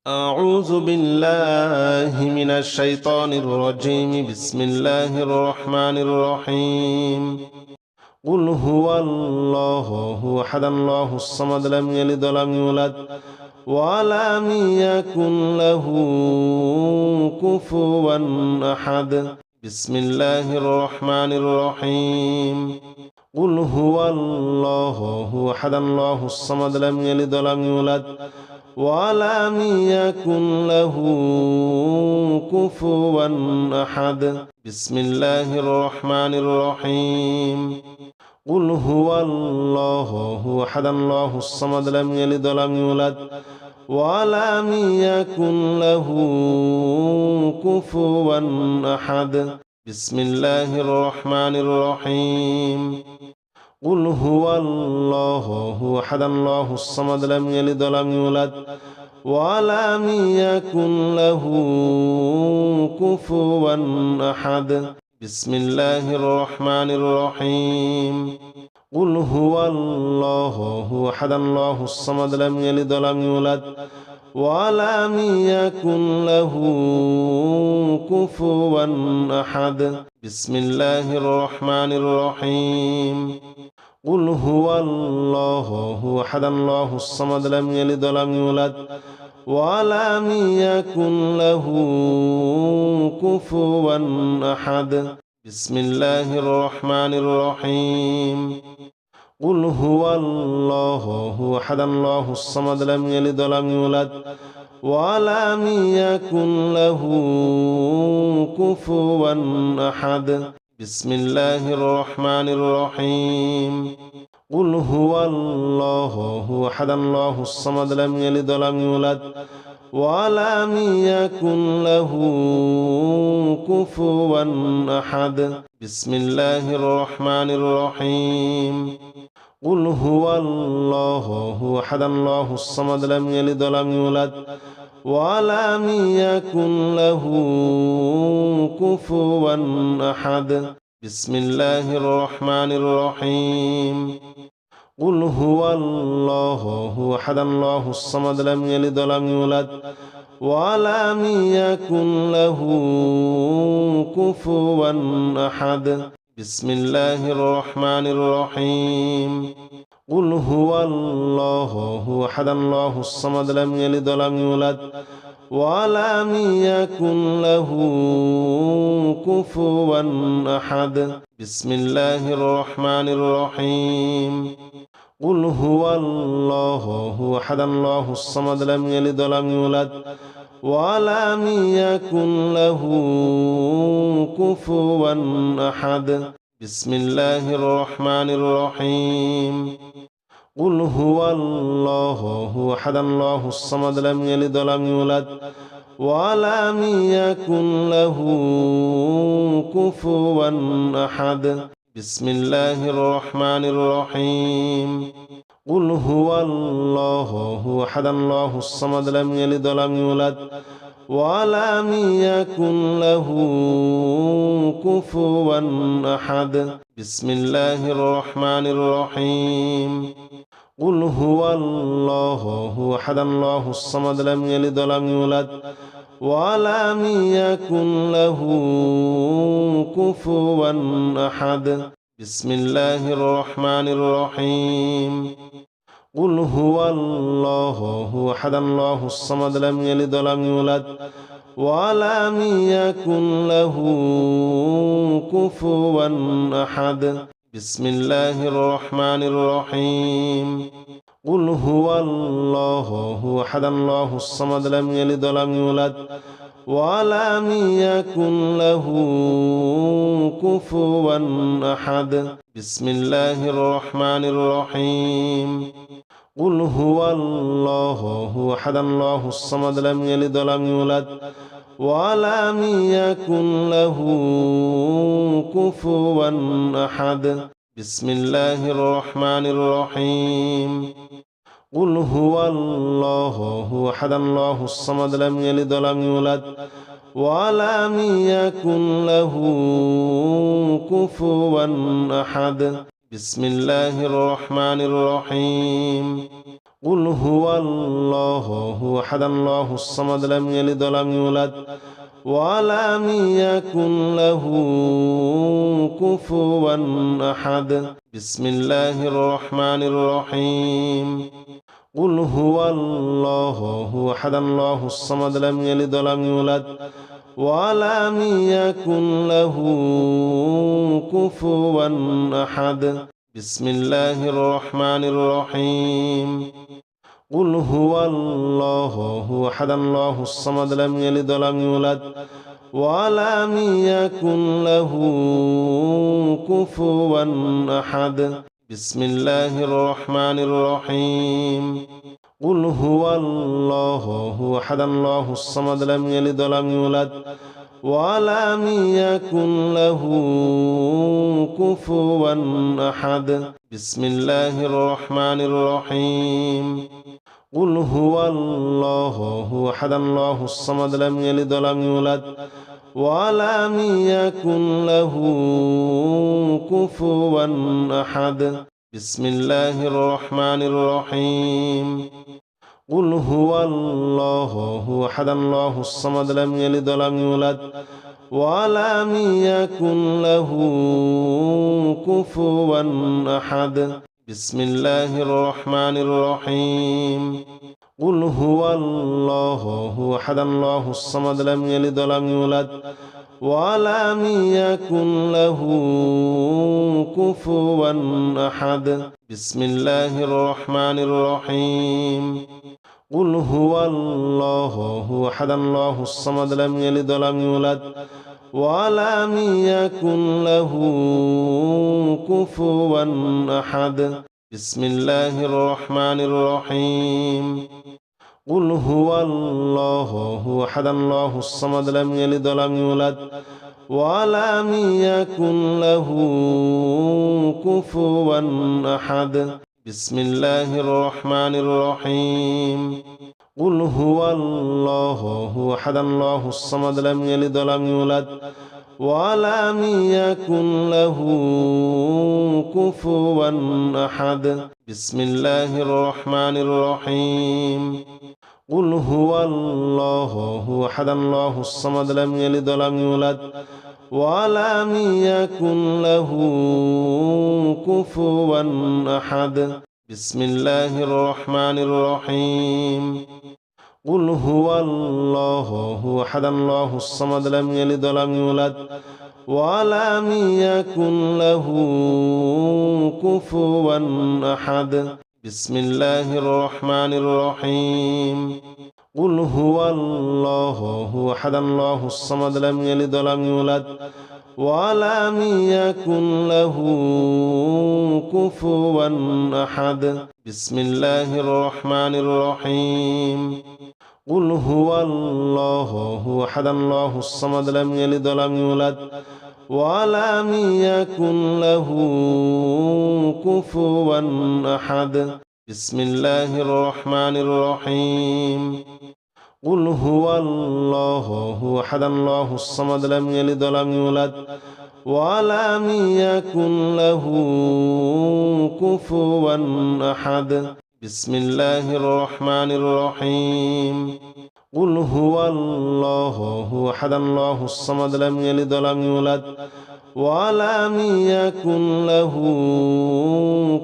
أعوذ بالله من الشيطان الرجيم. بسم الله الرحمن الرحيم. قل هو الله أحد الله الصمد لم يلد ولم يولد ولم يكن له كفوا أحد. بسم الله الرحمن الرحيم. قل هو الله أحد الله الصمد لم يلد ولم يولد ولم يكن له كفوا أحد. بسم الله الرحمن الرحيم. قل هو الله أحد الله الصمد لم يلد ولم يولد ولم يكن له كفوا أحد. بسم الله الرحمن الرحيم. قل هو الله أحد الله الصمد لم يلد ولم يولد ولم يكن له كفوا أحد. بسم الله الرحمن الرحيم. قل هو الله أحد الله الصمد لم يلد ولم يولد ولم يكن له كفوا أحد. بسم الله الرحمن الرحيم. قل هو الله أحد الله الصمد لم يلد ولم يولد ولم يكن له كفوا أحد. بسم الله الرحمن الرحيم. قل هو الله أحد الله الصمد لم يلد ولم يولد ولم يكن له كفوا أحد. بسم الله الرحمن الرحيم. قل هو الله أحد الله الصمد لم يلد ولم يولد ولم يكن له كفوا أحد. بسم الله الرحمن الرحيم. قل هو الله أحد الله الصمد لم يلد ولم يولد ولم يكن له كفوا أحد. بسم الله الرحمن الرحيم. قل هو الله أحد الله الصمد لم يلد ولم يولد ولم يكن له كفوا أحد. بسم الله الرحمن الرحيم. قل هو الله أحد الله الصمد لم يلد ولم يولد ولم يكن له كفوا أحد. بسم الله الرحمن الرحيم. قل هو الله أحد الله الصمد لم يلد ولم يولد ولم يكن له كفوا أحد. بسم الله الرحمن الرحيم. قل هو الله أحد الله الصمد لم يلد ولم يولد ولم يكن له كفوا أحد. بسم الله الرحمن الرحيم. قل هو الله أحد الله الصمد لم يلد ولم يولد ولم يكن له كفوا أحد. بسم الله الرحمن الرحيم. قل هو الله أحد الله الصمد لم يلد ولم يولد ولم يكن له كفوا أحد. بسم الله الرحمن الرحيم. قل هو الله أحد الله الصمد لم يلد ولم يولد ولم يكن له كفوا أحد. بسم الله الرحمن الرحيم. قل هو الله أحد الله الصمد لم يلد ولم يولد ولم يكن له كفوا أحد. بسم الله الرحمن الرحيم. قل هو الله أحد الله الصمد لم يلد ولم يولد ولم يكن له كفوا أحد. بسم الله الرحمن الرحيم. قل هو الله أحد الله الصمد لم يلد ولم يولد ولم يكن له كفوا أحد. بسم الله الرحمن الرحيم. قل هو الله أحد الله الصمد لم يلد ولم يولد ولم يكن له كفوا أحد بسم الله الرحمن الرحيم قل هو الله أحد الله الصمد لم يلد ولم يولد ولم يكن له كفوا أحد بسم الله الرحمن الرحيم قل هو الله أحد الله الصمد لم يلد ولم يولد ولم يكن له كفوا أحد بسم الله الرحمن الرحيم قل هو الله أحد الله الصمد لم يلد ولم يولد ولم يكن له كفوا أحد بسم الله الرحمن الرحيم قل هو الله أحد الله الصمد لم يلد ولم يولد ولم يكن له كفوا أحد بسم الله الرحمن الرحيم قل هو الله أحد الله الصمد لم يلد ولم يولد ولم يكن له كفوا أحد بسم الله الرحمن الرحيم قل هو الله أحد الله الصمد لم يلد ولم يولد ولم يكن له كفوا أحد بسم الله الرحمن الرحيم قل هو الله أحد الله الصمد لم يلد ولم يولد ولم يكن له كفوا أحد بسم الله الرحمن الرحيم قل هو الله أحد الله الصمد لم يلد ولم يولد ولم يكن له كفوا أحد بسم الله الرحمن الرحيم قل هو الله أحد الله الصمد لم يلد ولم يولد ولم يكن له كفوا أحد بسم الله الرحمن الرحيم قل هو الله أحد الله الصمد لم يلد ولم يولد ولم يكن له كفوا أحد بسم الله الرحمن الرحيم قل هو الله أحد الله الصمد لم يلد ولم يولد ولم يكن له كفوا أحد بسم الله الرحمن الرحيم قل هو الله أحد الله الصمد لم يلد ولم يولد ولم يكن له كفوا أحد بسم الله الرحمن الرحيم قل هو الله أحد الله الصمد لم يلد ولم يولد ولم يكن له كفوا أحد بسم الله الرحمن الرحيم قل هو الله أحد الله الصمد لم يلد ولم يولد ولم يكن له كفوا أحد بسم الله الرحمن الرحيم قل هو الله أحد الله الصمد لم يلد ولم يولد ولم يكن له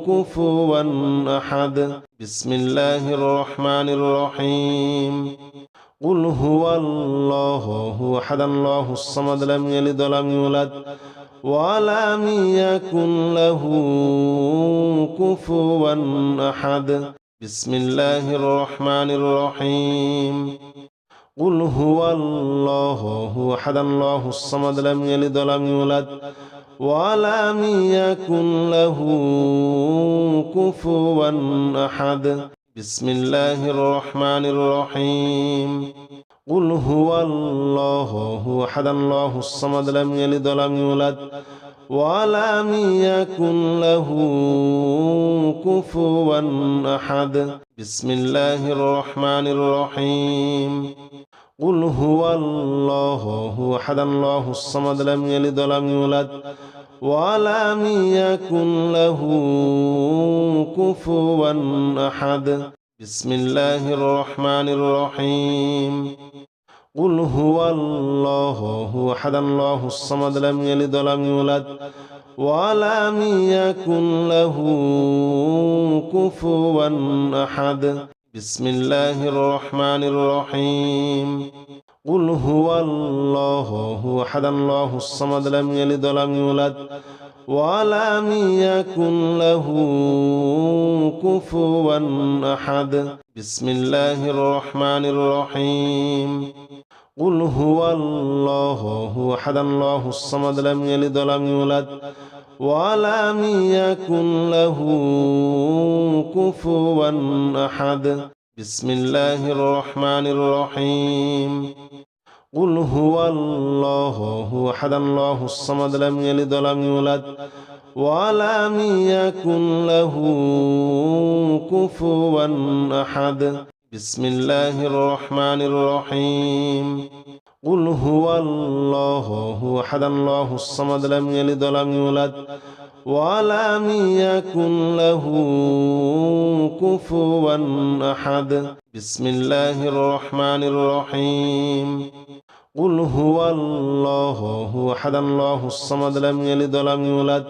كفوا أحد بسم الله الرحمن الرحيم قل هو الله أحد الله الصمد لم يلد ولم يولد ولم يكن له كفوا أحد بسم الله الرحمن الرحيم قل هو الله أحد الله الصمد لم يلد ولم يولد ولم يكن له كفوا أحد بسم الله الرحمن الرحيم قل هو الله أحد الله الصمد لم يلد ولم يولد ولم يكن له كفوا أحد بسم الله الرحمن الرحيم قل هو الله أحد الله الصمد لم يلد ولم يولد ولم يكن له كفوا أحد بسم الله الرحمن الرحيم قل هو الله أحد الله الصمد لم يلد ولم يولد ولم يكن له كفوا أحد بسم الله الرحمن الرحيم قل هو الله أحد الله الصمد لم يلد ولم يولد ولم يكن له كفوا أحد بسم الله الرحمن الرحيم قل هو الله أحد الله الصمد لم يلد ولم يولد ولم يكن له كفوا أحد بسم الله الرحمن الرحيم قل هو الله أحد الله الصمد لم يلد ولم يولد ولم يكن له كفوا أحد بسم الله الرحمن الرحيم قل هو الله أحد الله الصمد لم يلد ولم يولد ولم يكن له كفوا أحد بسم الله الرحمن الرحيم قل هو الله أحد الله الصمد لم يلد ولم يولد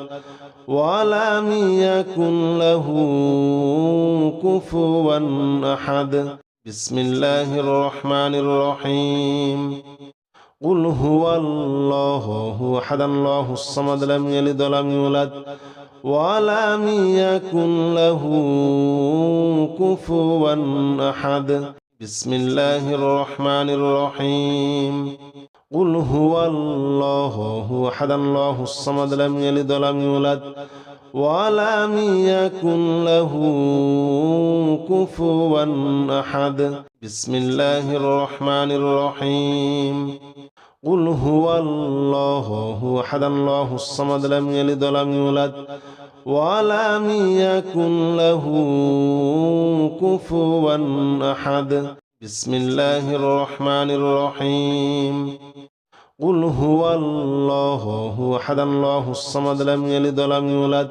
ولم يكن له كفوا أحد بسم الله الرحمن الرحيم قل هو الله أحد الله الصمد لم يلد ولم يولد ولم يكن له كفوا أحد بسم الله الرحمن الرحيم قل هو الله أحد الله الصمد لم يلد ولم يولد ولم يكن له كفوا أحد بسم الله الرحمن الرحيم قل هو الله أحد الله الصمد لم يلد ولم يولد ولم يكن له كفوا أحد بسم الله الرحمن الرحيم قل هو الله أحد الله الصمد لم يلد ولم يولد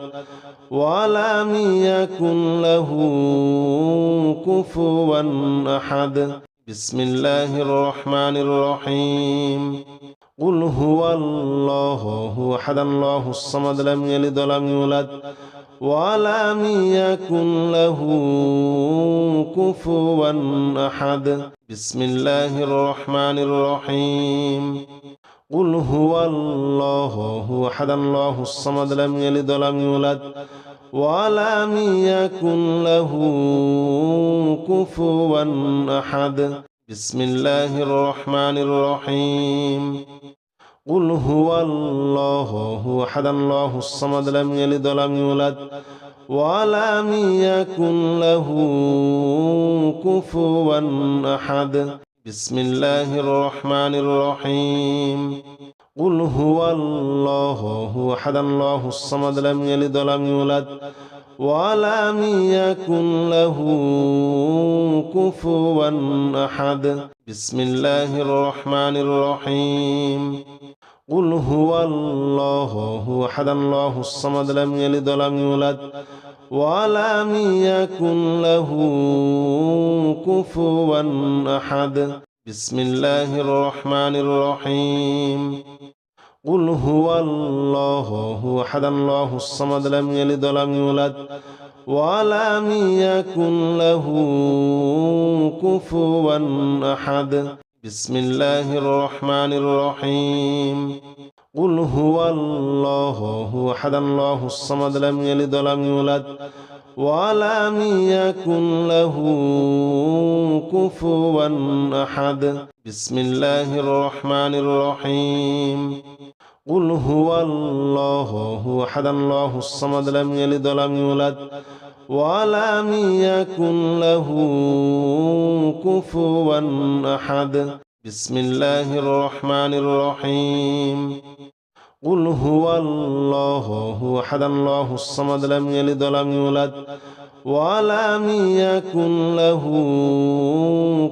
ولم يكن له كفوا أحد بسم الله الرحمن الرحيم قل هو الله أحد الله الصمد لم يلد ولم يولد ولم يكن له كفوا أحد بسم الله الرحمن الرحيم قل هو الله أحد الله الصمد لم يلد ولم يولد ولم يكن له كفوا أحد بسم الله الرحمن الرحيم قل هو الله أحد الله الصمد لم يلد ولم يولد ولم يكن له كفوا أحد بسم الله الرحمن الرحيم قل هو الله أحد الله الصمد لم يلد ولم يولد ولم يكن له كفوا أحد بسم الله الرحمن الرحيم قل هو الله أحد الله الصمد لم يلد ولم يولد ولم يكن له كفوا أحد بسم الله الرحمن الرحيم قل هو الله أحد الله الصمد لم يلد ولم يولد ولم يكن له كفوا أحد بسم الله الرحمن الرحيم قل هو الله أحد الله الصمد لم يلد ولم يولد ولم يكن له كفوا أحد بسم الله الرحمن الرحيم قل هو الله أحد الله الصمد لم يلد ولم يولد ولم يكن له كفوا أحد بسم الله الرحمن الرحيم قل هو الله أحد الله الصمد لم يلد ولم يولد ولم يكن له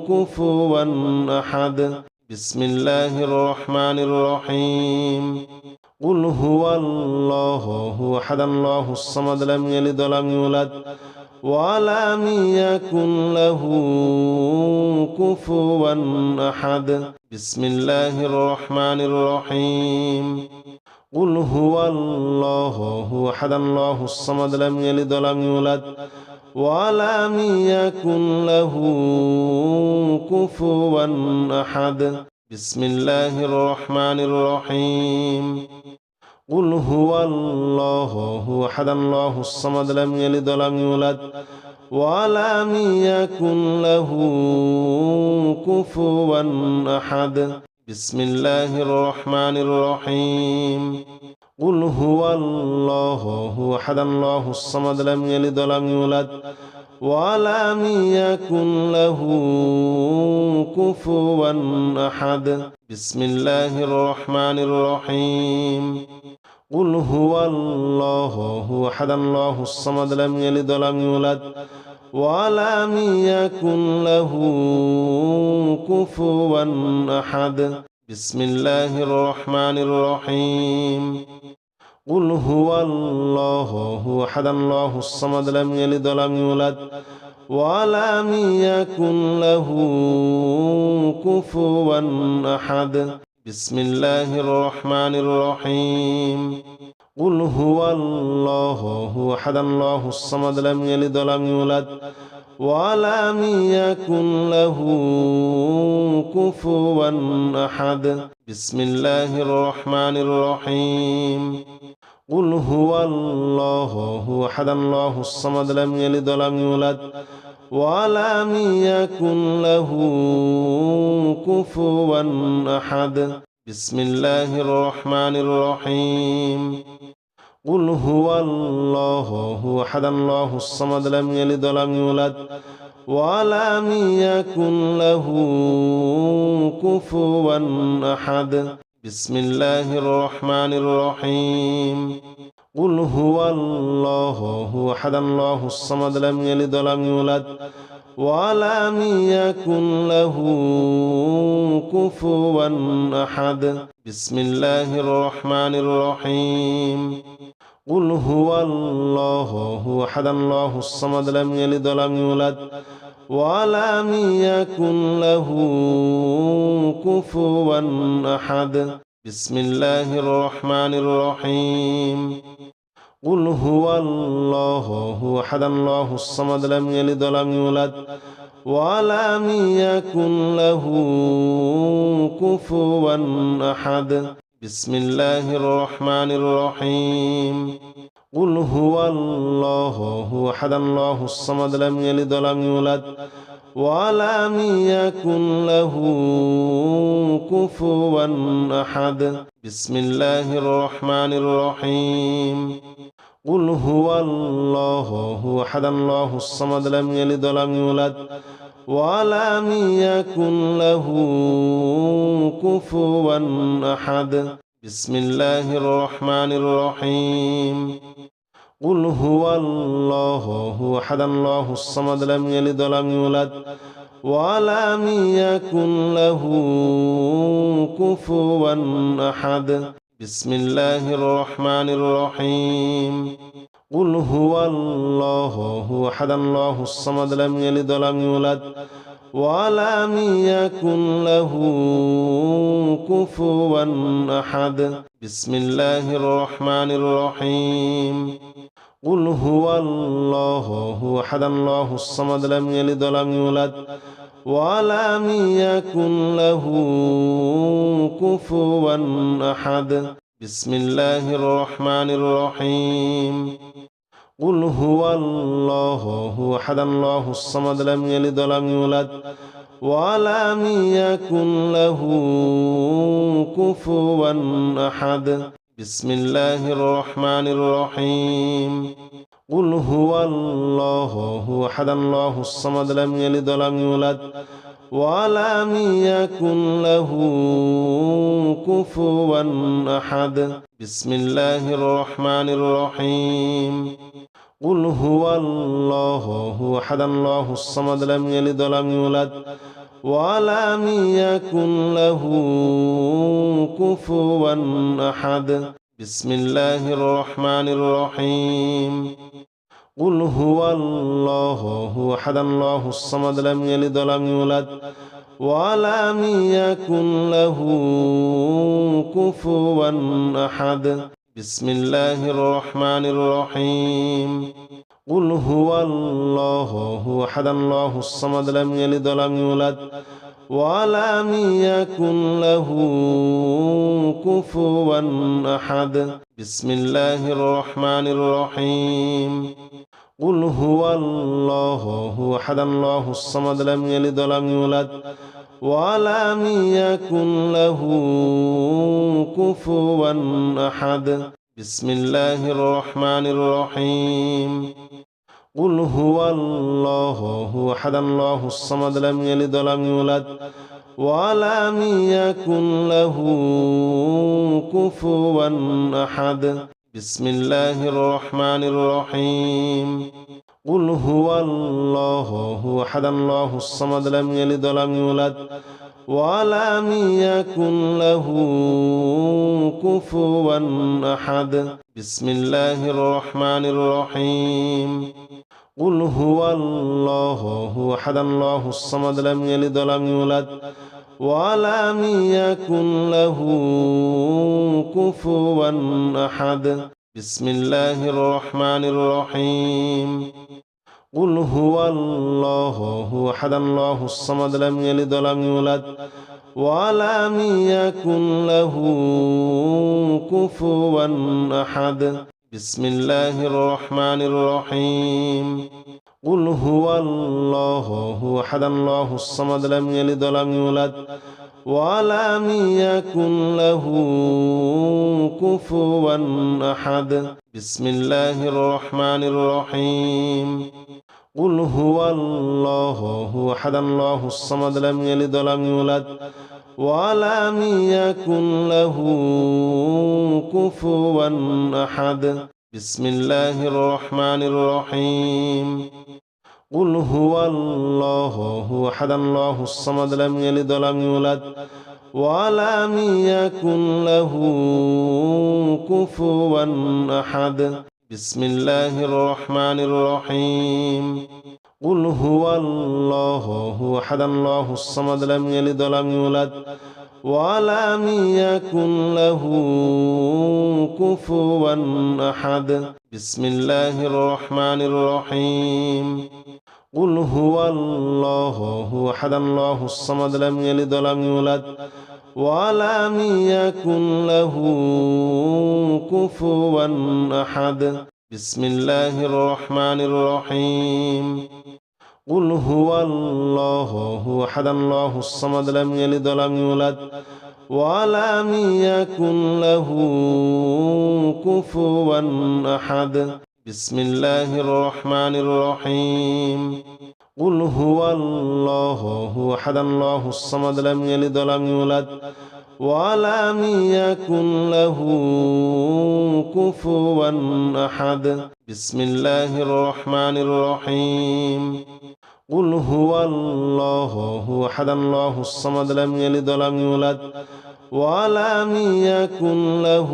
كفوا أحد بسم الله الرحمن الرحيم قل هو الله أحد الله الصمد لم يلد ولم يولد ولم يكن له كفوا أحد بسم الله الرحمن الرحيم قل هو الله أحد الله الصمد لم يلد ولم يولد ولم يكن له كفوا أحد بسم الله الرحمن الرحيم قل هو الله أحد الله الصمد لم يلد ولم يولد ولم يكن له كفوا أحد بسم الله الرحمن الرحيم قل هو الله أحد الله الصمد لم يلد ولم يولد ولم يكن له كفوا أحد بسم الله الرحمن الرحيم قل هو الله أحد الله الصمد لم يلد ولم يولد ولم يكن له كفوا أحد بسم الله الرحمن الرحيم قل هو الله أحد الله الصمد لم يلد ولم يولد ولم يكن له كفوا أحد بسم الله الرحمن الرحيم قل هو الله أحد الله الصمد لم يلد ولم يولد ولم يكن له كفوا أحد بسم الله الرحمن الرحيم قل هو الله أحد الله الصمد لم يلد ولم يولد ولم يكن له كفوا أحد بسم الله الرحمن الرحيم قل هو الله أحد الله الصمد لم يلد ولم يولد ولم يكن له كفوا أحد بسم الله الرحمن الرحيم قل هو الله أحد الله الصمد لم يلد ولم يولد ولم يكن له كفوا أحد بسم الله الرحمن الرحيم قل هو الله أحد الله الصمد لم يلد ولم يولد ولم يكن له كفوا أحد بسم الله الرحمن الرحيم قل هو الله أحد الله الصمد لم يلد ولم يولد ولم يكن له كفوا أحد بسم الله الرحمن الرحيم قل هو الله أحد الله الصمد لم يلد ولم يولد ولم يكن له كفوا أحد بسم الله الرحمن الرحيم قل هو الله أحد الله الصمد لم يلد ولم يولد ولم يكن له كفوا أحد بسم الله الرحمن الرحيم قل هو الله أحد الله الصمد لم يلد ولم يولد ولم يكن له كفوا أحد بسم الله الرحمن الرحيم قل هو الله أحد الله الصمد لم يلد ولم يولد ولم يكن له كفوا أحد بسم الله الرحمن الرحيم قل هو الله أحد الله الصمد لم يلد ولم يولد ولم يكن له كفوا أحد بسم الله الرحمن الرحيم قل هو الله أحد الله الصمد لم يلد ولم يولد ولم يكن له كفوا أحد بسم الله الرحمن الرحيم قل هو الله أحد الله الصمد لم يلد ولم يولد ولم يكن له كفوا أحد بسم الله الرحمن الرحيم قل هو الله أحد الله الصمد لم يلد ولم يولد ولم يكن له كفوا أحد بسم الله الرحمن الرحيم قل هو الله أحد الله الصمد لم يلد ولم يولد ولم يكن له كفوا أحد بسم الله الرحمن الرحيم قل هو الله أحد الله الصمد لم يلد ولم يولد ولم يكن له كفوا أحد بسم الله الرحمن الرحيم قل هو الله أحد الله الصمد لم يلد ولم يولد ولم يكن له كفوا أحد بسم الله الرحمن الرحيم قل هو الله أحد الله الصمد لم يلد ولم يولد ولم يكن له كفوا أحد بسم الله الرحمن الرحيم قل هو الله أحد الله الصمد لم يلد ولم يولد ولم يكن له كفوا أحد بسم الله الرحمن الرحيم قل هو الله أحد الله الصمد لم يلد ولم يولد ولم يكن له كفوا أحد بسم الله الرحمن الرحيم قل هو الله أحد الله الصمد لم يلد ولم يولد ولم يكن له كفوا أحد بسم الله الرحمن الرحيم قل هو الله أحد الله الصمد لم يلد ولم يولد ولم يكن له كفوا أحد بسم الله الرحمن الرحيم قل هو الله أحد الله الصمد لم يلد ولم يولد ولم يكن له كفوا أحد بسم الله الرحمن الرحيم قل هو الله أحد الله الصمد لم يلد ولم يولد ولم يكن له كفوا أحد بسم الله الرحمن الرحيم قل هو الله أحد الله الصمد لم يلد ولم يولد ولم يكن له كفوا أحد بسم الله الرحمن الرحيم قل هو الله أحد الله الصمد لم يلد ولم يولد ولم يكن له كفوا أحد بسم الله الرحمن الرحيم قل هو الله أحد الله الصمد لم يلد ولم يولد ولم يكن له كفوا أحد بسم الله الرحمن الرحيم قل هو الله أحد الله الصمد لم يلد ولم يولد ولم يكن له كفوا أحد بسم الله الرحمن الرحيم قل هو الله أحد الله الصمد لم يلد ولم يولد ولم يكن له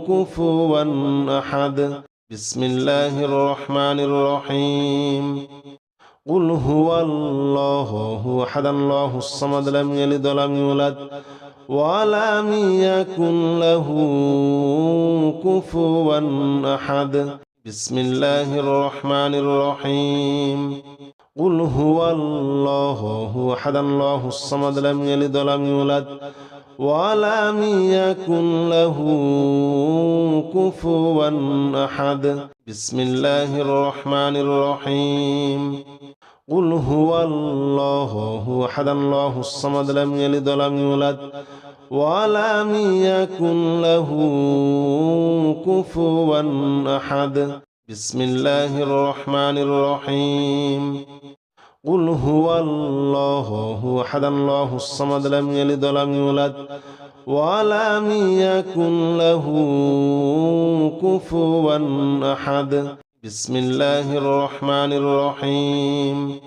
كفوا أحد بسم الله الرحمن الرحيم قل هو الله أحد الله الصمد لم يلد ولم يولد ولم يكن له كفوا أحد بسم الله الرحمن الرحيم قل هو الله أحد الله الصمد لم يلد ولم يولد ولم يكن له كفوا أحد بسم الله الرحمن الرحيم قل هو الله أحد الله الصمد لم يلد ولم يولد ولم يكن له كفوا أحد بسم الله الرحمن الرحيم قل هو الله أحد الله الصمد لم يلد ولم يولد ولم يكن له كفوا أحد بسم الله الرحمن الرحيم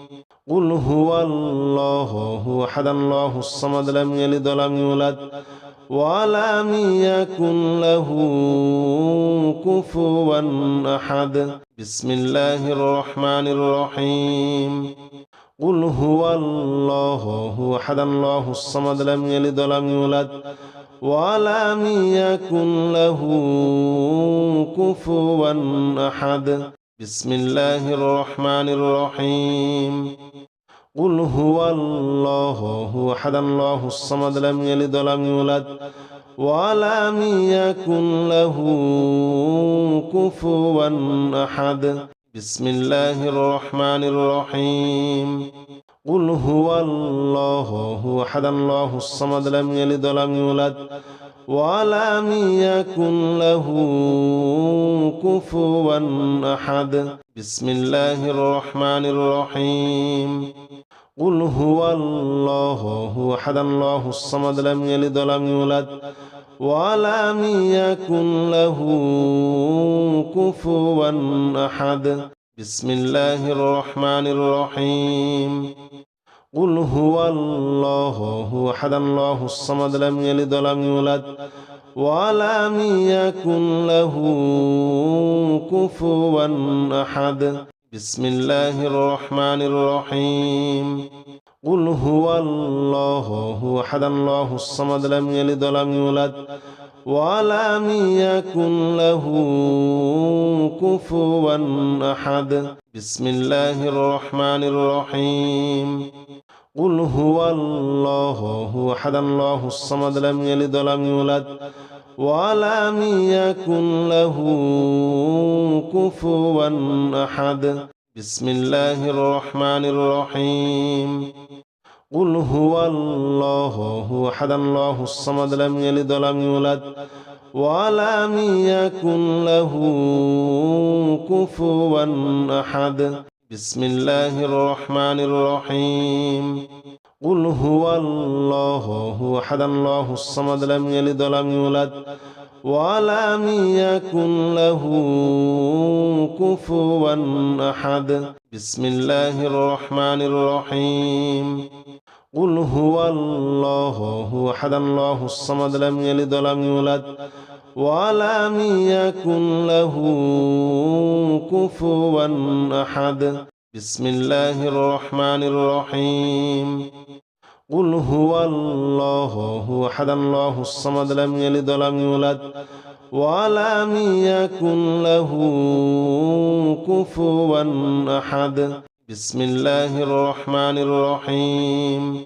قل هو الله أحد الله الصمد لم يلد ولم يولد ولم يكن له كفوا أحد بسم الله الرحمن الرحيم قل هو الله أحد الله الصمد لم يلد ولم يولد ولم يكن له كفوا أحد بسم الله الرحمن الرحيم قل هو الله أحد الله الصمد لم يلد ولم يولد ولم يكن له كفوا أحد بسم الله الرحمن الرحيم قل هو الله أحد الله الصمد لم يلد ولم يولد ولم يكن له كفوا أحد بسم الله الرحمن الرحيم قل هو الله أحد الله الصمد لم يلد ولم يولد ولم يكن له كفوا أحد بسم الله الرحمن الرحيم قل هو الله أحد الله الصمد لم يلد ولم يولد ولم يكن له كفوا أحد بسم الله الرحمن الرحيم قل هو الله أحد الله الصمد لم يلد ولم يولد ولم يكن له كفوا أحد بسم الله الرحمن الرحيم قل هو الله أحد الله الصمد لم يلد ولم يولد ولم يكن له كفوا أحد بسم الله الرحمن الرحيم قل هو الله أحد الله الصمد لم يلد ولم يولد ولم يكن له كفوا أحد بسم الله الرحمن الرحيم قل هو الله أحد الله الصمد لم يلد ولم يولد ولم يكن له كفوا أحد بسم الله الرحمن الرحيم قل هو الله أحد الله الصمد لم يلد ولم يولد ولم يكن له كفوا أحد بسم الله الرحمن الرحيم قل هو الله أحد الله الصمد لم يلد ولم يولد ولم يكن له كفوا أحد بسم الله الرحمن الرحيم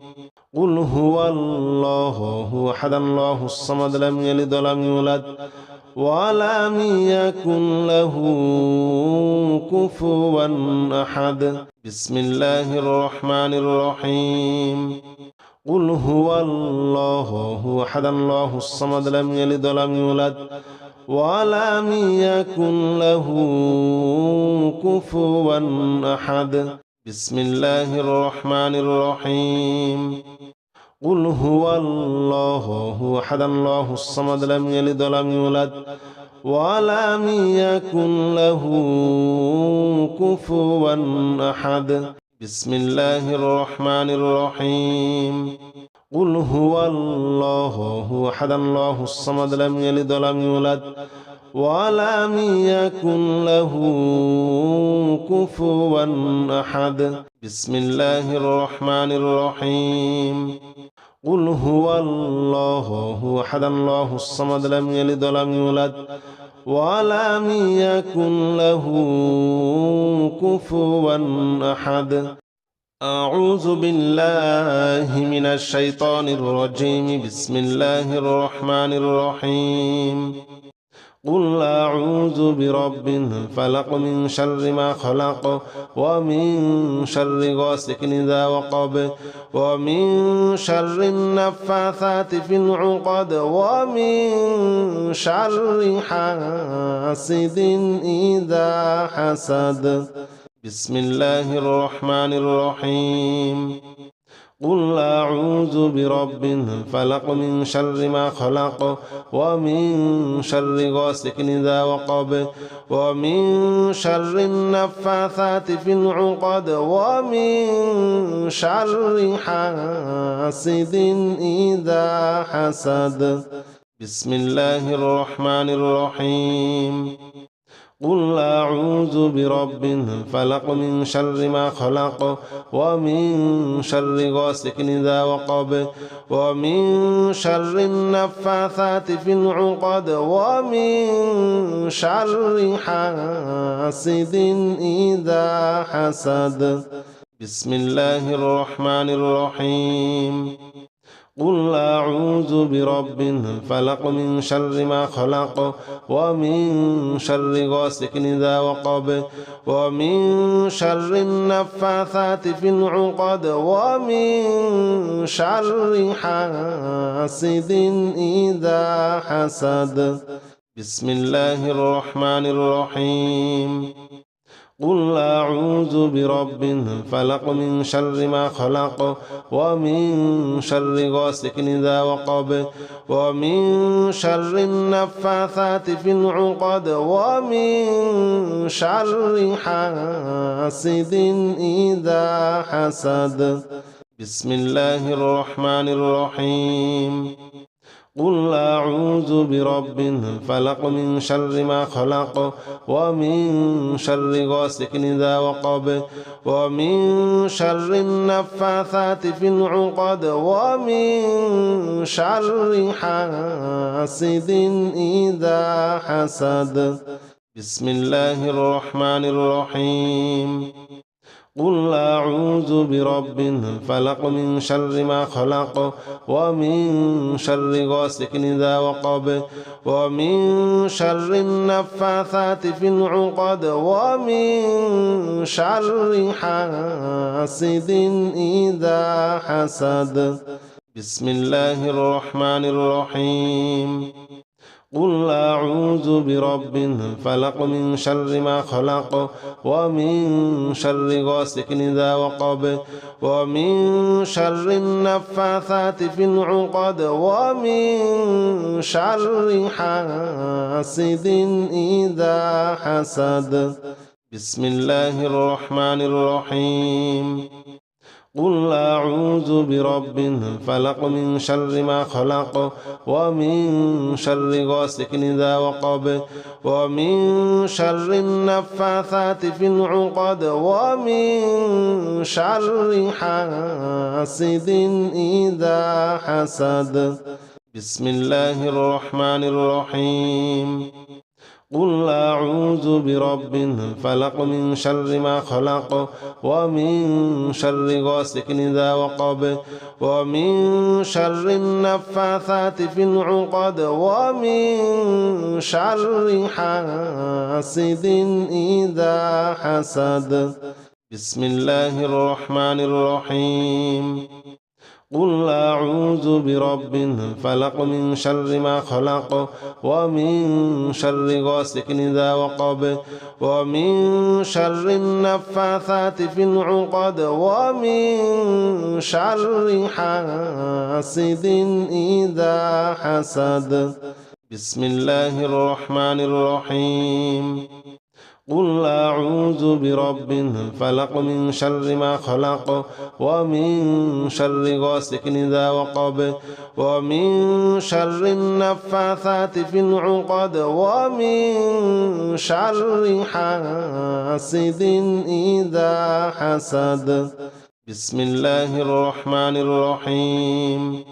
قل هو الله أحد الله الصمد لم يلد ولم يولد ولم يكن له كفوا أحد بسم الله الرحمن الرحيم قل هو الله أحد الله الصمد لم يلد ولم يولد ولم يكن له كفوا أحد بسم الله الرحمن الرحيم قل هو الله أحد الله الصمد لم يلد ولم يولد ولم يكن له كفوا أحد بسم الله الرحمن الرحيم قل هو الله أحد الله الصمد لم يلد ولم يولد ولم يكن له كفوا أحد بسم الله الرحمن الرحيم قل هو الله أحد الله الصمد لم يلد ولم يولد ولم يكن له كفوا أحد أعوذ بالله من الشيطان الرجيم بسم الله الرحمن الرحيم قل أعوذ برب الفلق من شر ما خلق ومن شر غاسق إذا وقب ومن شر النفاثات في العقد ومن شر حاسد إذا حسد بسم الله الرحمن الرحيم قل أعوذ برب الفلق من شر ما خلق ومن شر غاسق إذا وقب ومن شر النفاثات في العقد ومن شر حاسد إذا حسد. بسم الله الرحمن الرحيم. قل أعوذ برب الفلق من شر ما خلق ومن شر غاسق إذا وقب ومن شر النفاثات في العقد ومن شر حاسد إذا حسد. بسم الله الرحمن الرحيم. قل أعوذ برب الفلق من شر ما خلق ومن شر غاسق إذا وقب ومن شر النفاثات في العقد ومن شر حاسد إذا حسد. بسم الله الرحمن الرحيم. قل أعوذ برب الفلق من شر ما خلق ومن شر غاسق إذا وقب ومن شر النفاثات في العقد ومن شر حاسد إذا حسد. بسم الله الرحمن الرحيم. قل أعوذ برب الفلق من شر ما خلق ومن شر غاسق إذا وقب ومن شر النفاثات في العقد ومن شر حاسد إذا حسد. بسم الله الرحمن الرحيم. قل أعوذ برب الفلق من شر ما خلق ومن شر غاسق إذا وقب ومن شر النفاثات في العقد ومن شر حاسد إذا حسد. بسم الله الرحمن الرحيم. قل أعوذ برب الفلق من شر ما خلق ومن شر غاسق إذا وقب ومن شر النفاثات في العقد ومن شر حاسد إذا حسد. بسم الله الرحمن الرحيم. قل أعوذ برب الفلق من شر ما خلق ومن شر غاسق إذا وقب ومن شر النفاثات في العقد ومن شر حاسد إذا حسد. بسم الله الرحمن الرحيم. قل أعوذ برب الفلق من شر ما خلق ومن شر غاسق إذا وقب ومن شر النفاثات في العقد ومن شر حاسد إذا حسد. بسم الله الرحمن الرحيم. قل أعوذ برب الفلق من شر ما خلق ومن شر غاسق إذا وقب ومن شر النفاثات في العقد ومن شر حاسد إذا حسد. بسم الله الرحمن الرحيم. قل أعوذ برب الفلق من شر ما خلق ومن شر غاسق إذا وقب ومن شر النفاثات في العقد ومن شر حاسد إذا حسد. بسم الله الرحمن الرحيم.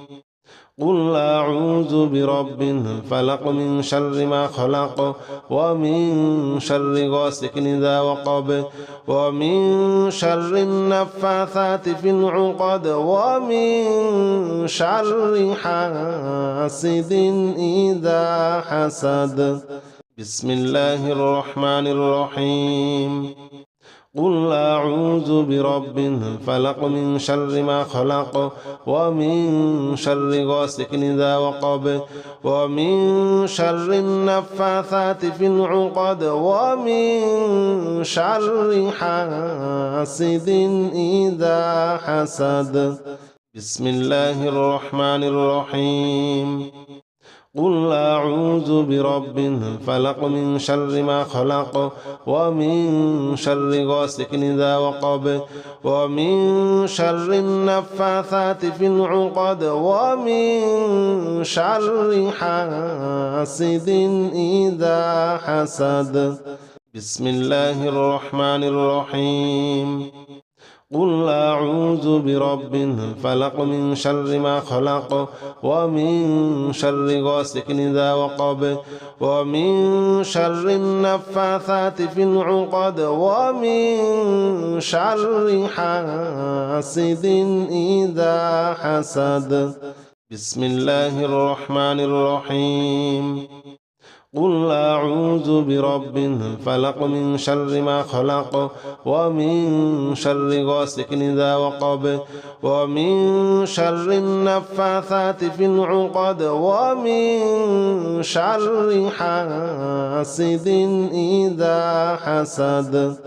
قل أعوذ برب الفلق من شر ما خلق ومن شر غاسق إذا وقب ومن شر النفاثات في العقد ومن شر حاسد إذا حسد. بسم الله الرحمن الرحيم. قل أعوذ برب الفلق من شر ما خلق ومن شر غاسق إذا وقب ومن شر النفاثات في العقد ومن شر حاسد إذا حسد. بسم الله الرحمن الرحيم قل أعوذ برب الفلق من شر ما خلق ومن شر غاسق إذا وقب ومن شر النفاثات في العقد ومن شر حاسد إذا حسد بسم الله الرحمن الرحيم قل أعوذ برب الفلق من شر ما خلق ومن شر غاسق إذا وقب ومن شر النفاثات في العقد ومن شر حاسد إذا حسد بسم الله الرحمن الرحيم قل أعوذ برب الفلق من شر ما خلق ومن شر غاسق إذا وقب ومن شر النفاثات في العقد ومن شر حاسد إذا حسد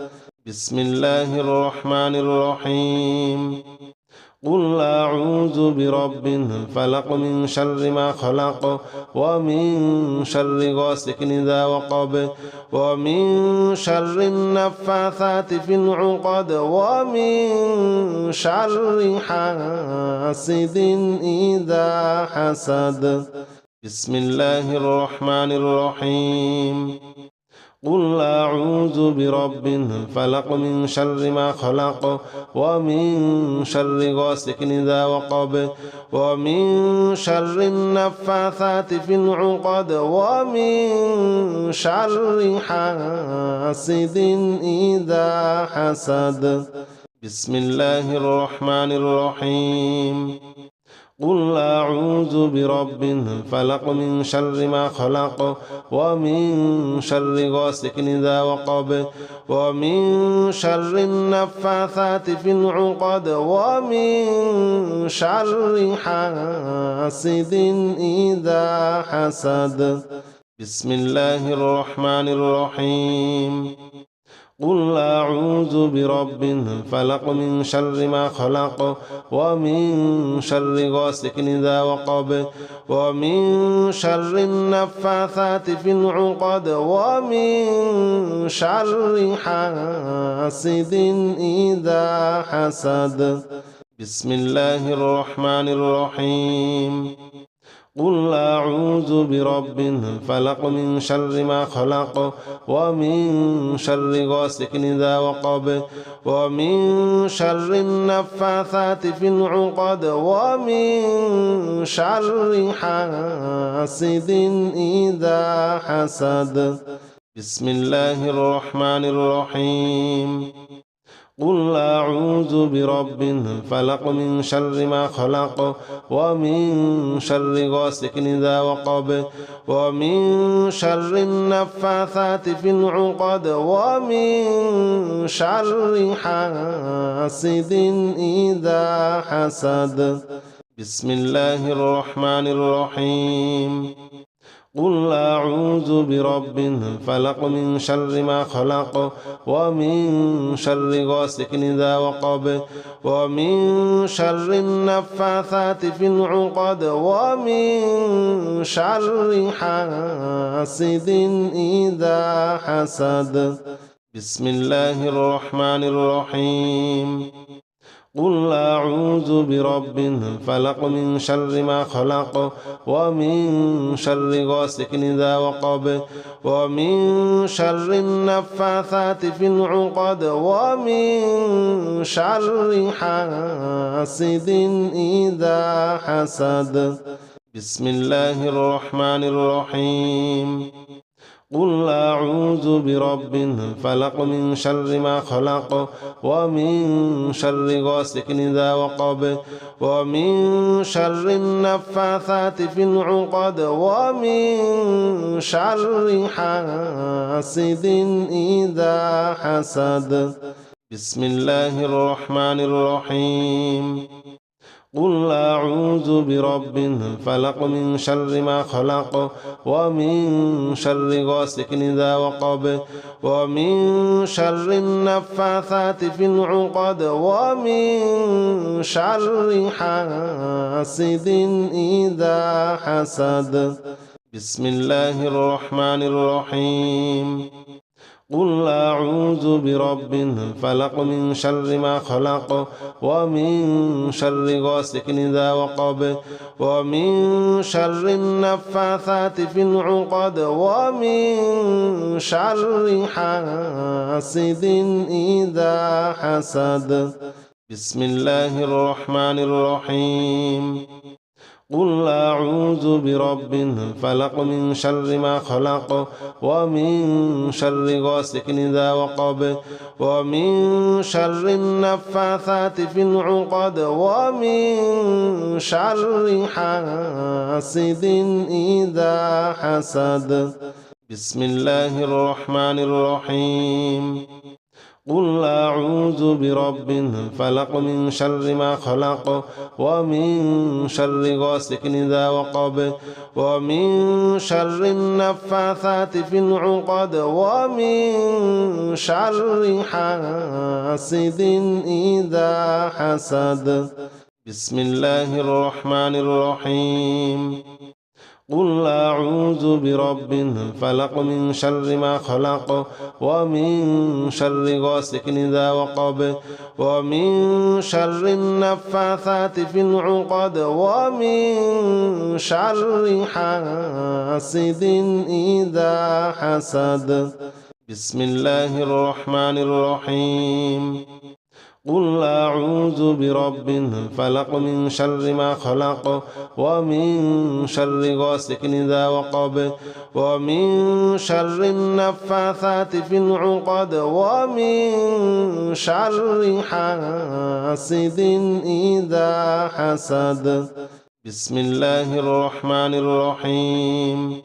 بسم الله الرحمن الرحيم قل أعوذ برب الفلق من شر ما خلق ومن شر غاسق إذا وقب ومن شر النفاثات في العقد ومن شر حاسد إذا حسد بسم الله الرحمن الرحيم قل أعوذ برب الفلق من شر ما خلق ومن شر غاسق إذا وقب ومن شر النفاثات في العقد ومن شر حاسد إذا حسد بسم الله الرحمن الرحيم قل أعوذ برب الفلق من شر ما خلق ومن شر غاسق إذا وقب ومن شر النفاثات في العقد ومن شر حاسد إذا حسد بسم الله الرحمن الرحيم قل أعوذ برب الفلق من شر ما خلق ومن شر غاسق إذا وقب ومن شر النفاثات في العقد ومن شر حاسد إذا حسد بسم الله الرحمن الرحيم قل أعوذ برب الفلق من شر ما خلق ومن شر غاسق إذا وقب ومن شر النفاثات في العقد ومن شر حاسد إذا حسد بسم الله الرحمن الرحيم قل أعوذ برب الفلق من شر ما خلق ومن شر غاسق إذا وقب ومن شر النفاثات في العقد ومن شر حاسد إذا حسد بسم الله الرحمن الرحيم قل أعوذ برب الفلق من شر ما خلق ومن شر غاسق إذا وقب ومن شر النفاثات في العقد ومن شر حاسد إذا حسد بسم الله الرحمن الرحيم قل أعوذ برب الفلق من شر ما خلق ومن شر غاسق إذا وقب ومن شر النفاثات في العقد ومن شر حاسد إذا حسد بسم الله الرحمن الرحيم قل أعوذ برب الفلق من شر ما خلق ومن شر غاسق إذا وقب ومن شر النفاثات في العقد ومن شر حاسد إذا حسد بسم الله الرحمن الرحيم قل أعوذ برب الفلق من شر ما خلق ومن شر غاسق إذا وقب ومن شر النفاثات في العقد ومن شر حاسد إذا حسد. بسم الله الرحمن الرحيم. قل أعوذ برب الفلق من شر ما خلق ومن شر غاسق إذا وقب ومن شر النفاثات في العقد ومن شر حاسد إذا حسد. بسم الله الرحمن الرحيم. قل أعوذ برب الفلق من شر ما خلق ومن شر غاسق إذا وقب ومن شر النفاثات في العقد ومن شر حاسد إذا حسد. بسم الله الرحمن الرحيم. قل أعوذ برب الفلق من شر ما خلق ومن شر غاسق إذا وقب ومن شر النفاثات في العقد ومن شر حاسد إذا حسد. بسم الله الرحمن الرحيم. قل أعوذ برب الفلق من شر ما خلق ومن شر غاسق إذا وقب ومن شر النفاثات في العقد ومن شر حاسد إذا حسد. بسم الله الرحمن الرحيم. قل أعوذ برب الفلق من شر ما خلق ومن شر غاسق إذا وقب ومن شر النفاثات في العقد ومن شر حاسد إذا حسد. بسم الله الرحمن الرحيم.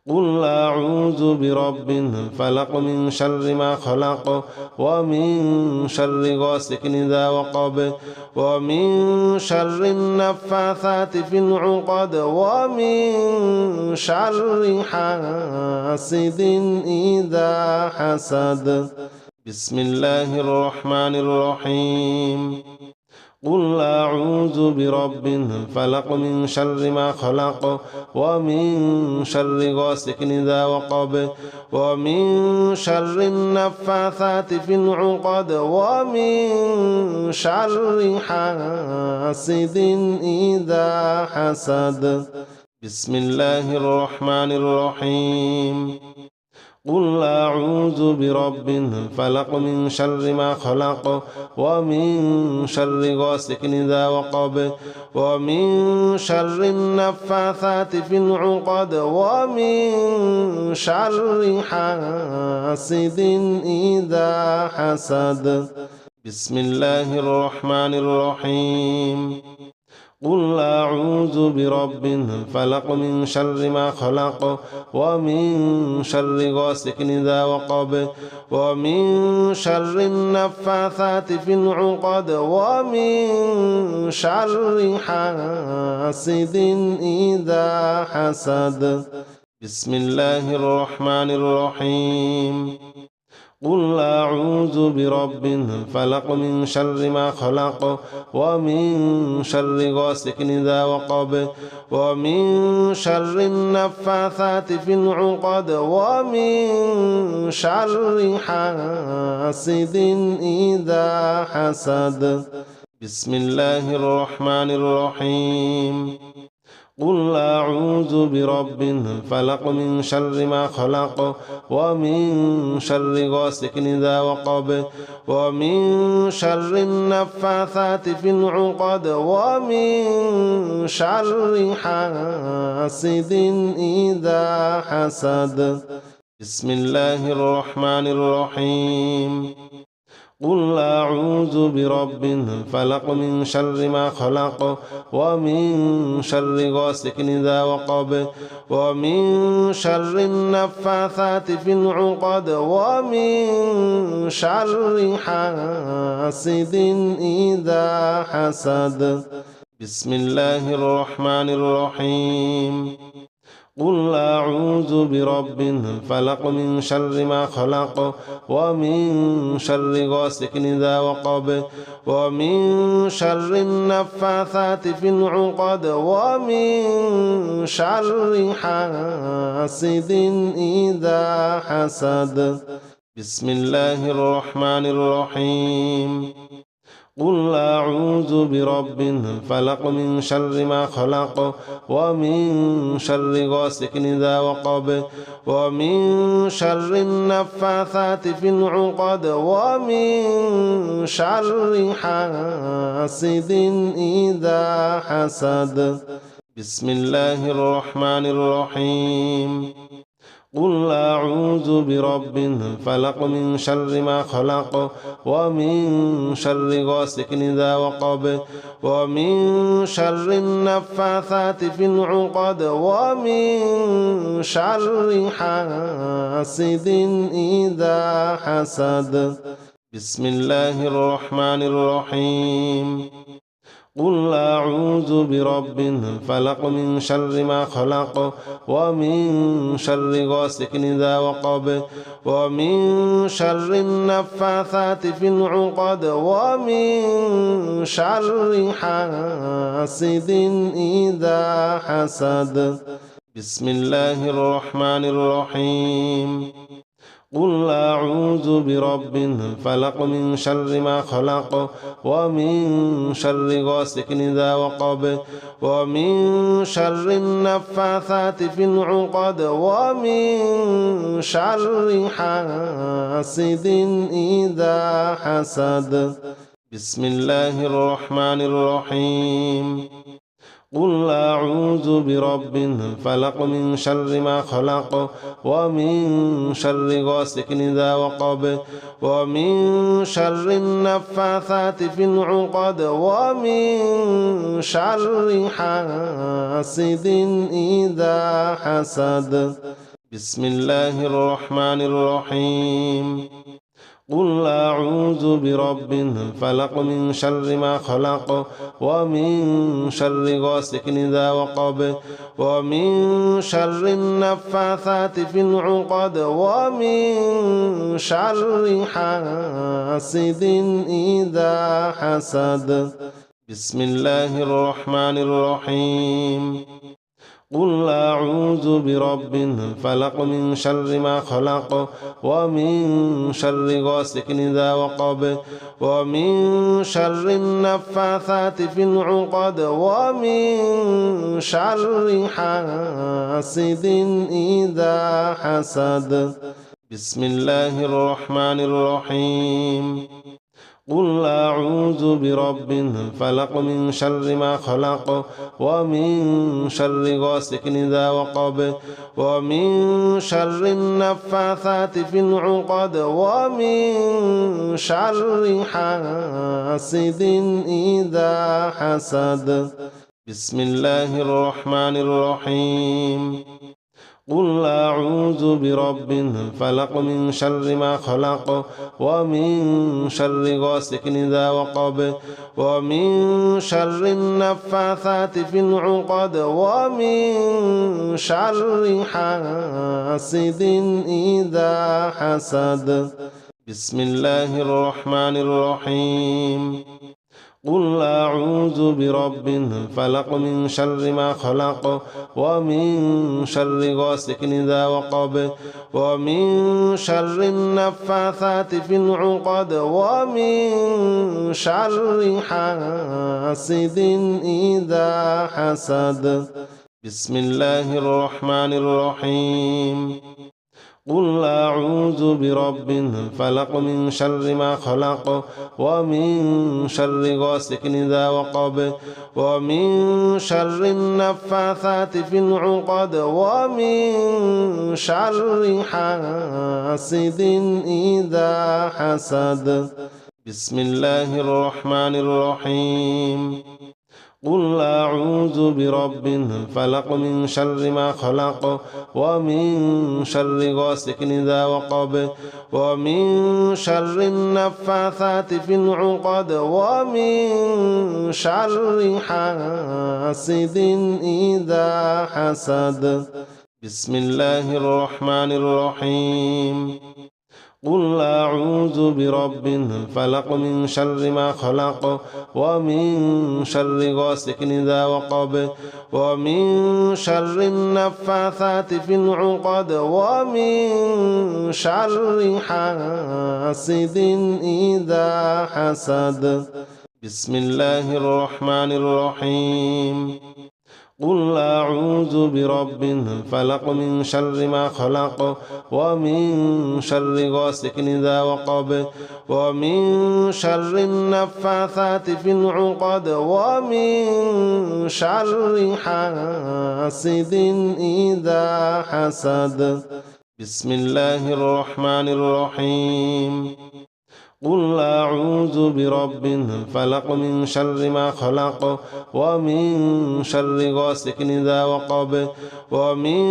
قل أعوذ برب الفلق من شر ما خلق ومن شر غاسق إذا وقب ومن شر النفاثات في العقد ومن شر حاسد إذا حسد. بسم الله الرحمن الرحيم. قل أعوذ برب الفلق من شر ما خلق ومن شر غاسق إذا وقب ومن شر النفاثات في العقد ومن شر حاسد إذا حسد. بسم الله الرحمن الرحيم. قل أعوذ برب الفلق من شر ما خلق ومن شر غاسق إذا وقب ومن شر النفاثات في العقد ومن شر حاسد إذا حسد. بسم الله الرحمن الرحيم. قل أعوذ برب الفلق من شر ما خلق ومن شر غاسق إذا وقب ومن شر النفاثات في العقد ومن شر حاسد إذا حسد. بسم الله الرحمن الرحيم. قل أعوذ برب الفلق من شر ما خلق ومن شر غاسق إذا وقب ومن شر النفاثات في العقد ومن شر حاسد إذا حسد. بسم الله الرحمن الرحيم. قل أعوذ برب الفلق من شر ما خلق ومن شر غاسق إذا وقب ومن شر النفاثات في العقد ومن شر حاسد إذا حسد. بسم الله الرحمن الرحيم. قل أعوذ برب الفلق من شر ما خلق ومن شر غاسق إذا وقب ومن شر النفاثات في العقد ومن شر حاسد إذا حسد. بسم الله الرحمن الرحيم قل أعوذ برب الفلق من شر ما خلق ومن شر غاسق إذا وقب ومن شر النفاثات في العقد ومن شر حاسد إذا حسد بسم الله الرحمن الرحيم قل أعوذ برب الفلق من شر ما خلق ومن شر غاسق إذا وقب ومن شر النفاثات في العقد ومن شر حاسد إذا حسد بسم الله الرحمن الرحيم قل أعوذ برب الفلق من شر ما خلق ومن شر غاسق إذا وقب ومن شر النفاثات في العقد ومن شر حاسد إذا حسد بسم الله الرحمن الرحيم قل أعوذ برب الفلق من شر ما خلق ومن شر غاسق إذا وقب ومن شر النفاثات في العقد ومن شر حاسد إذا حسد بسم الله الرحمن الرحيم قل أعوذ برب الفلق من شر ما خلق ومن شر غاسق إذا وقب ومن شر النفاثات في العقد ومن شر حاسد إذا حسد بسم الله الرحمن الرحيم قل أعوذ برب الفلق من شر ما خلق ومن شر غاسق إذا وقب ومن شر النفاثات في العقد ومن شر حاسد إذا حسد بسم الله الرحمن الرحيم قل أعوذ برب الفلق من شر ما خلق ومن شر غاسق إذا وقب ومن شر النفاثات في العقد ومن شر حاسد إذا حسد بسم الله الرحمن الرحيم قل أعوذ برب الفلق من شر ما خلق ومن شر غاسق إذا وقب ومن شر النفاثات في العقد ومن شر حاسد إذا حسد بسم الله الرحمن الرحيم قل أعوذ برب الفلق من شر ما خلق ومن شر غاسق إذا وقب ومن شر النفاثات في العقد ومن شر حاسد إذا حسد بسم الله الرحمن الرحيم قل أعوذ برب الفلق من شر ما خلق ومن شر غاسق إذا وقب ومن شر النفاثات في العقد ومن شر حاسد إذا حسد بسم الله الرحمن الرحيم قل أعوذ برب الفلق من شر ما خلق ومن شر غاسق إذا وقب ومن شر النفاثات في العقد ومن شر حاسد إذا حسد بسم الله الرحمن الرحيم قل أعوذ برب الفلق من شر ما خلق ومن شر غاسق إذا وقب ومن شر النفاثات في العقد ومن شر حاسد إذا حسد بسم الله الرحمن الرحيم قل أعوذ برب الفلق من شر ما خلق ومن شر غاسق إذا وقب ومن شر النفاثات في العقد ومن شر حاسد إذا حسد. بسم الله الرحمن الرحيم. قل أعوذ برب الفلق من شر ما خلق ومن شر غاسق إذا وقب ومن شر النفاثات في العقد ومن شر حاسد إذا حسد. بسم الله الرحمن الرحيم. قل أعوذ برب الفلق من شر ما خلق ومن شر غاسق إذا وقب ومن شر النفاثات في العقد ومن شر حاسد إذا حسد. بسم الله الرحمن الرحيم. قل أعوذ برب الفلق من شر ما خلق ومن شر غاسق إذا وقب ومن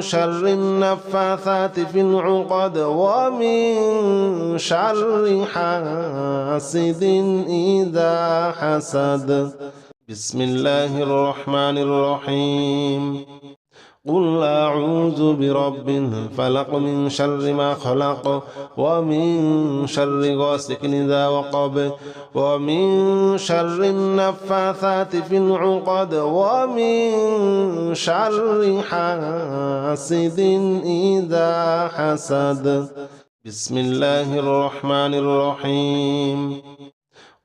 شر النفاثات في العقد ومن شر حاسد إذا حسد. بسم الله الرحمن الرحيم. قل أعوذ برب الفلق من شر ما خلق ومن شر غاسق إذا وقب ومن شر النفاثات في العقد ومن شر حاسد إذا حسد. بسم الله الرحمن الرحيم.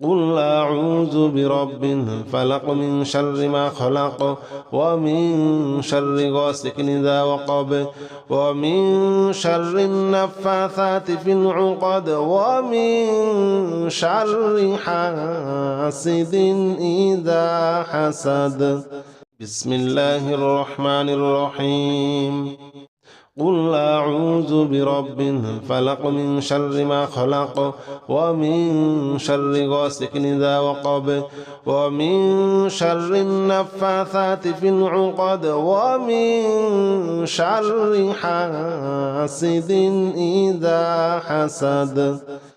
قل أعوذ برب الفلق من شر ما خلق ومن شر غاسق إذا وقب ومن شر النفاثات في العقد ومن شر حاسد إذا حسد. بسم الله الرحمن الرحيم. قل أعوذ برب الفلق من شر ما خلق ومن شر غاسق إذا وقب ومن شر النفاثات في العقد ومن شر حاسد إذا حسد.